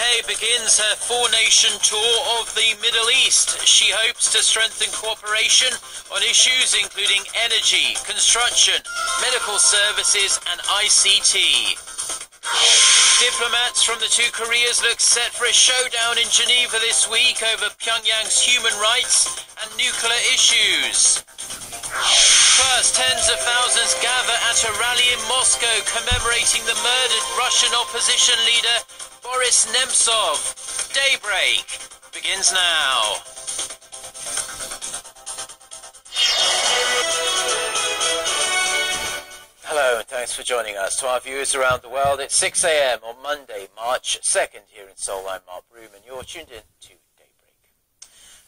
Hei begins her four-nation tour of the Middle East. She hopes to strengthen cooperation on issues including energy, construction, medical services and ICT. Diplomats from the two Koreas look set for a showdown in Geneva this week over Pyongyang's human rights and nuclear issues. First, tens of thousands gather at a rally in Moscow commemorating the murdered Russian opposition leader Boris Nemtsov. Daybreak begins now. Hello and thanks for joining us. To our viewers around the world, it's 6 a.m. on Monday, March 2nd here in Seoul. I'm Mark Broom and you're tuned in to Daybreak.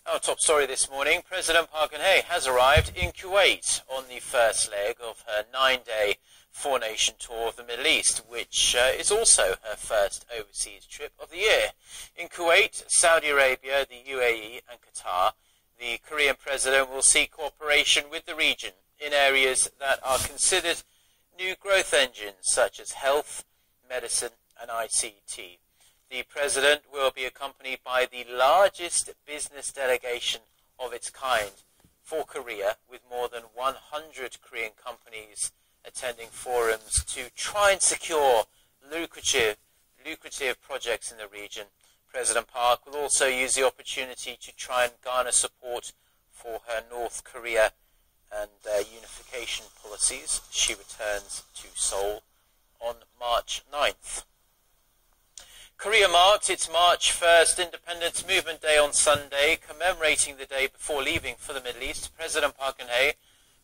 Our top story this morning, President Park Geun-hye has arrived in Kuwait on the first leg of her 9-day four-nation tour of the Middle East, which is also her first overseas trip of the year. In Kuwait, Saudi Arabia, the UAE and Qatar, the Korean president will seek cooperation with the region in areas that are considered new growth engines such as health, medicine and ICT. The president will be accompanied by the largest business delegation of its kind for Korea, with more than 100 Korean companies attending forums to try and secure lucrative projects in the region. President Park will also use the opportunity to try and garner support for her North Korea and unification policies. She returns to Seoul on March 9th. Korea marked its March 1st Independence Movement Day on Sunday, commemorating the day before leaving for the Middle East. President Park Geun-hye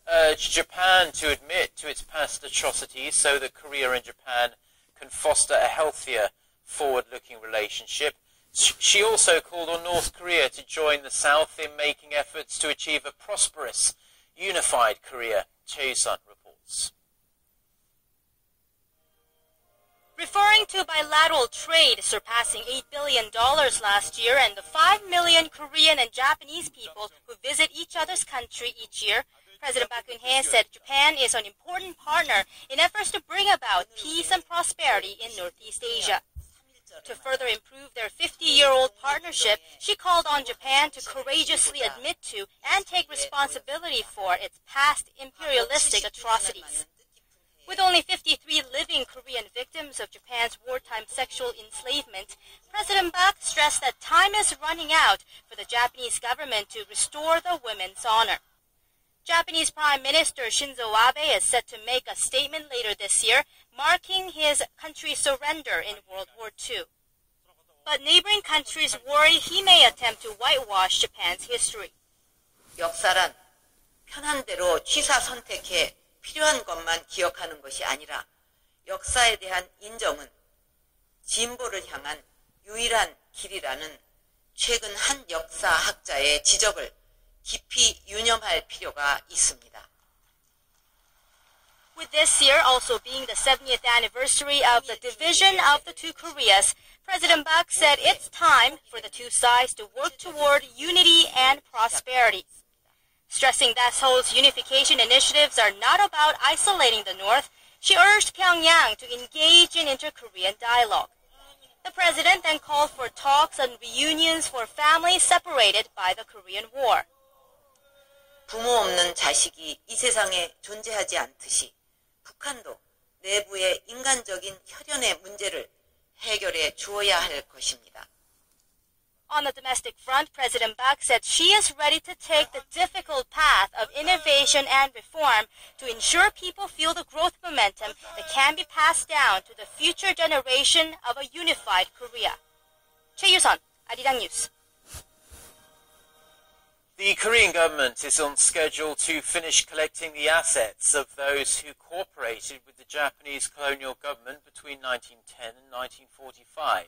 urged Japan to admit to its past atrocities so that Korea and Japan can foster a healthier, forward-looking relationship. She also called on North Korea to join the South in making efforts to achieve a prosperous, unified Korea. Chae-sun reports. Referring to bilateral trade surpassing $8 billion last year and the 5 million Korean and Japanese people who visit each other's country each year, President Park Geun-hye said Japan is an important partner in efforts to bring about peace and prosperity in Northeast Asia. To further improve their 50-year-old partnership, she called on Japan to courageously admit to and take responsibility for its past imperialistic atrocities. With only 53 living Korean victims of Japan's wartime sexual enslavement, President Park stressed that time is running out for the Japanese government to restore the women's honor. Japanese Prime Minister Shinzo Abe is set to make a statement later this year, marking his country's surrender in World War II. But neighboring countries worry he may attempt to whitewash Japan's history. 역사란 편한 대로 취사 선택해 필요한 것만 기억하는 것이 아니라 역사에 대한 인정은 진보를 향한 유일한 길이라는 최근 한 역사학자의 지적을 깊이 유념할 필요가 있습니다. With this year also being the 70th anniversary of the division of the two Koreas, President Park said it's time for the two sides to work toward unity and prosperity. Stressing that Seoul's unification initiatives are not about isolating the North, she urged Pyongyang to engage in inter-Korean dialogue. The president then called for talks and reunions for families separated by the Korean War. 부모 없는 자식이 이 세상에 존재하지 않듯이 북한도 내부의 인간적인 혈연의 문제를 해결해 주어야 할 것입니다. On the domestic front, President Park said she is ready to take the difficult path of innovation and reform to ensure people feel the growth momentum that can be passed down to the future generation of a unified Korea. Chae-sun, Arirang News. The Korean government is on schedule to finish collecting the assets of those who cooperated with the Japanese colonial government between 1910 and 1945.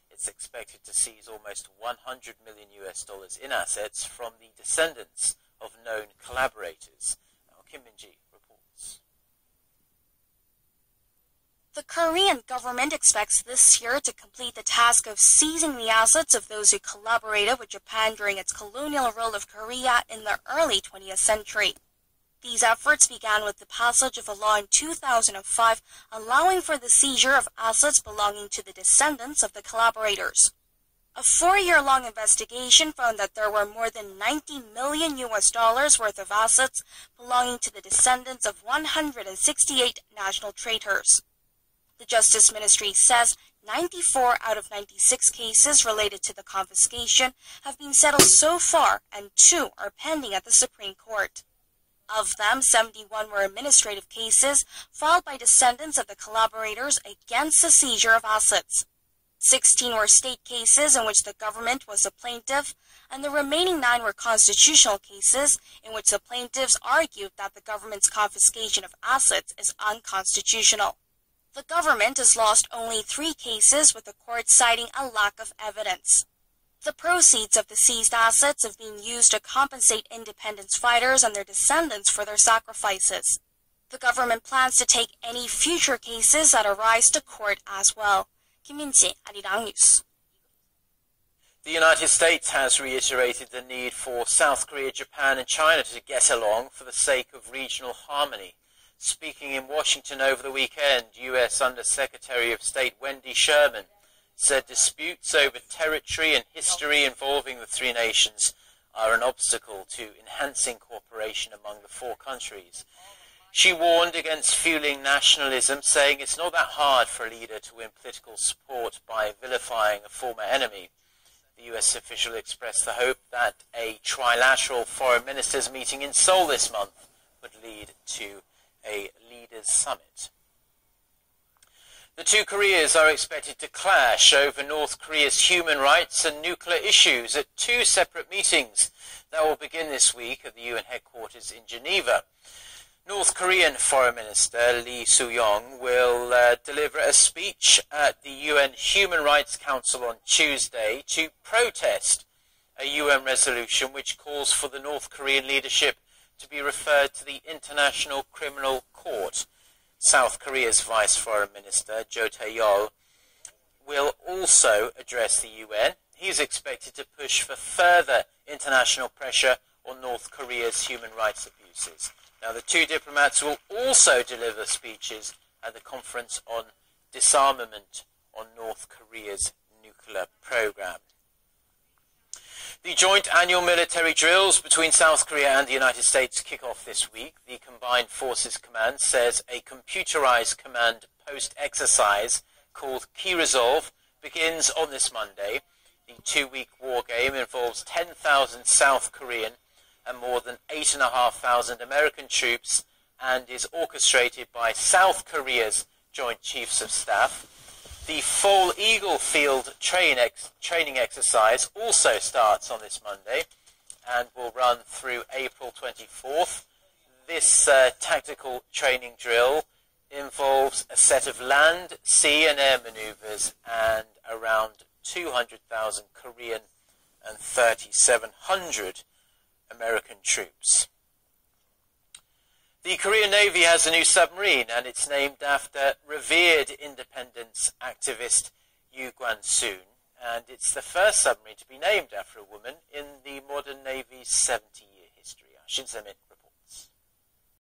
It's expected to seize almost $100 million in assets from the descendants of known collaborators. Now, Kim Min-ji reports. The Korean government expects this year to complete the task of seizing the assets of those who collaborated with Japan during its colonial rule of Korea in the early 20th century. These efforts began with the passage of a law in 2005 allowing for the seizure of assets belonging to the descendants of the collaborators. A 4-year-long investigation found that there were more than $90 million worth of assets belonging to the descendants of 168 national traitors. The Justice Ministry says 94 out of 96 cases related to the confiscation have been settled so far, and 2 are pending at the Supreme Court. Of them, 71 were administrative cases filed by descendants of the collaborators against the seizure of assets. 16 were state cases in which the government was a plaintiff, and the remaining 9 were constitutional cases in which the plaintiffs argued that the government's confiscation of assets is unconstitutional. The government has lost only 3 cases, with the court citing a lack of evidence. The proceeds of the seized assets have been used to compensate independence fighters and their descendants for their sacrifices. The government plans to take any future cases that arise to court as well. Kim Min-ji, Arirang News. The United States has reiterated the need for South Korea, Japan and China to get along for the sake of regional harmony. Speaking in Washington over the weekend, U.S. Undersecretary of State Wendy Sherman said disputes over territory and history involving the 3 nations are an obstacle to enhancing cooperation among the 4 countries. She warned against fueling nationalism, saying it's not that hard for a leader to win political support by vilifying a former enemy. The U.S. official expressed the hope that a trilateral foreign ministers meeting in Seoul this month would lead to a leaders' summit. The 2 Koreas are expected to clash over North Korea's human rights and nuclear issues at 2 separate meetings that will begin this week at the UN headquarters in Geneva. North Korean Foreign Minister Lee Soo-young will deliver a speech at the UN Human Rights Council on Tuesday to protest a UN resolution which calls for the North Korean leadership to be referred to the International Criminal Court. South Korea's Vice Foreign Minister, Jo Tae-yeol, will also address the UN. He is expected to push for further international pressure on North Korea's human rights abuses. Now, the 2 diplomats will also deliver speeches at the Conference on Disarmament on North Korea's nuclear program. The joint annual military drills between South Korea and the United States kick off this week. The Combined Forces Command says a computerized command post exercise called Key Resolve begins on this Monday. The 2-week war game involves 10,000 South Korean and more than 8,500 American troops and is orchestrated by South Korea's Joint Chiefs of Staff. The Fall Eagle Field training exercise also starts on this Monday and will run through April 24th. This tactical training drill involves a set of land, sea and air maneuvers and around 200,000 Korean and 3,700 American troops. The Korean Navy has a new submarine, and it's named after revered independence activist Yu Guan-soon, and it's the first submarine to be named after a woman in the modern Navy's 70-year history. Shin Se-min.